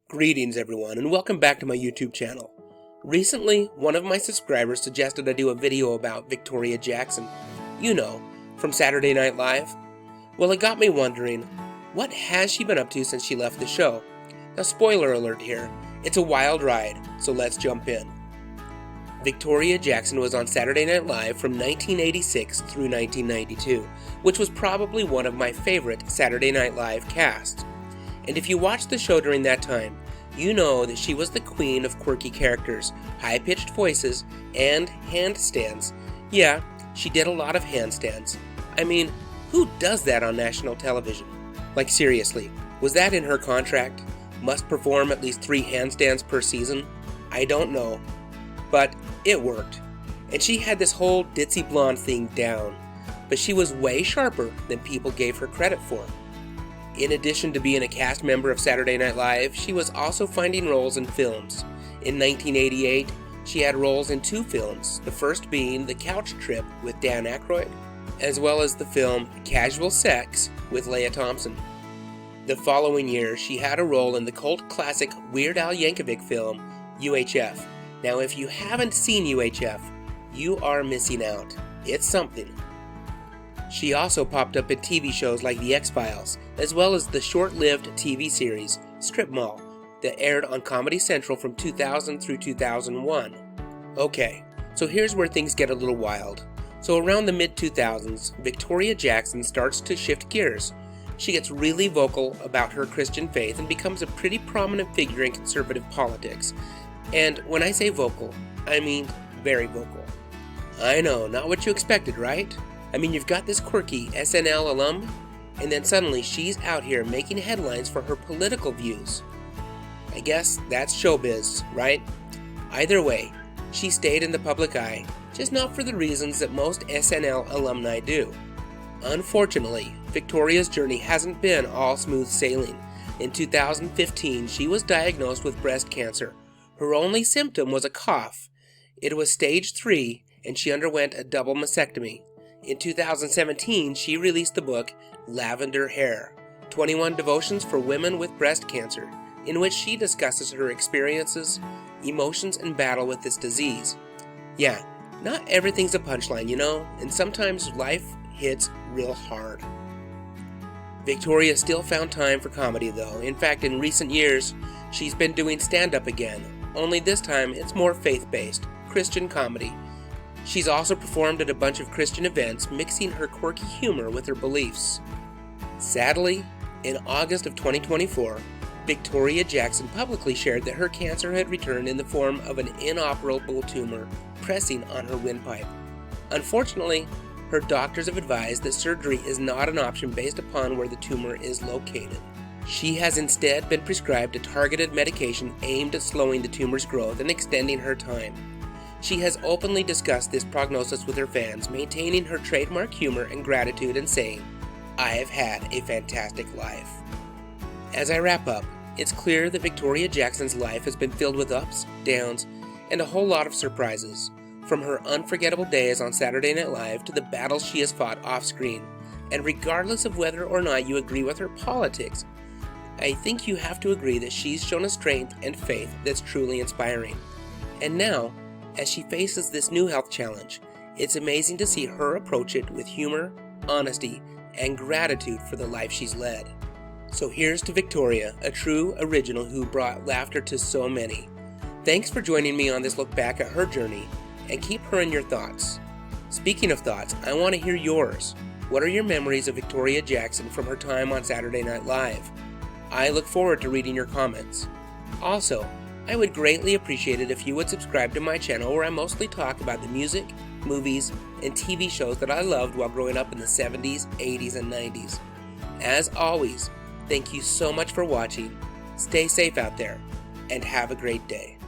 Greetings everyone, and welcome back to my YouTube channel. Recently, one of my subscribers suggested I do a video about Victoria Jackson, you know, from Saturday Night Live. Well, it got me wondering, what has she been up to since she left the show? Now, spoiler alert here, it's a wild ride, so let's jump in. Victoria Jackson was on Saturday Night Live from 1986 through 1992, which was probably one of my favorite Saturday Night Live casts. And if you watched the show during that time, you know that she was the queen of quirky characters, high-pitched voices, and handstands. Yeah, she did a lot of handstands. I mean, who does that on national television? Like seriously, was that in her contract? Must perform at least 3 handstands per season? I don't know. But it worked. And she had this whole ditzy blonde thing down. But she was way sharper than people gave her credit for. In addition to being a cast member of Saturday Night Live, she was also finding roles in films. In 1988, she had roles in 2 films, the first being The Couch Trip with Dan Aykroyd, as well as the film Casual Sex with Leah Thompson. The following year, she had a role in the cult classic Weird Al Yankovic film, UHF. Now, if you haven't seen UHF, you are missing out. It's something. She also popped up in TV shows like The X-Files, as well as the short-lived TV series Strip Mall that aired on Comedy Central from 2000 through 2001. Okay, so here's where things get a little wild. So around the mid-2000s, Victoria Jackson starts to shift gears. She gets really vocal about her Christian faith and becomes a pretty prominent figure in conservative politics. And when I say vocal, I mean very vocal. I know, not what you expected, right? I mean, you've got this quirky SNL alum, and then suddenly she's out here making headlines for her political views. I guess that's showbiz, right? Either way, she stayed in the public eye, just not for the reasons that most SNL alumni do. Unfortunately, Victoria's journey hasn't been all smooth sailing. In 2015, she was diagnosed with breast cancer. Her only symptom was a cough. It was stage 3, and she underwent a double mastectomy. In 2017, she released the book Lavender Hair, 21 Devotions for Women with Breast Cancer, in which she discusses her experiences, emotions, and battle with this disease. Yeah, not everything's a punchline, you know, and sometimes life hits real hard. Victoria still found time for comedy, though. In fact, in recent years, she's been doing stand-up again, only this time it's more faith-based, Christian comedy. She's also performed at a bunch of Christian events, mixing her quirky humor with her beliefs. Sadly, in August of 2024, Victoria Jackson publicly shared that her cancer had returned in the form of an inoperable tumor pressing on her windpipe. Unfortunately, her doctors have advised that surgery is not an option based upon where the tumor is located. She has instead been prescribed a targeted medication aimed at slowing the tumor's growth and extending her time. She has openly discussed this prognosis with her fans, maintaining her trademark humor and gratitude and saying, "I have had a fantastic life." As I wrap up, it's clear that Victoria Jackson's life has been filled with ups, downs, and a whole lot of surprises, from her unforgettable days on Saturday Night Live to the battles she has fought off-screen. And regardless of whether or not you agree with her politics, I think you have to agree that she's shown a strength and faith that's truly inspiring. And now, as she faces this new health challenge, it's amazing to see her approach it with humor, honesty, and gratitude for the life she's led. So here's to Victoria, a true original who brought laughter to so many. Thanks for joining me on this look back at her journey, and keep her in your thoughts. Speaking of thoughts, I want to hear yours. What are your memories of Victoria Jackson from her time on Saturday Night Live? I look forward to reading your comments. Also, I would greatly appreciate it if you would subscribe to my channel, where I mostly talk about the music, movies, and TV shows that I loved while growing up in the 70s, 80s, and 90s. As always, thank you so much for watching, stay safe out there, and have a great day.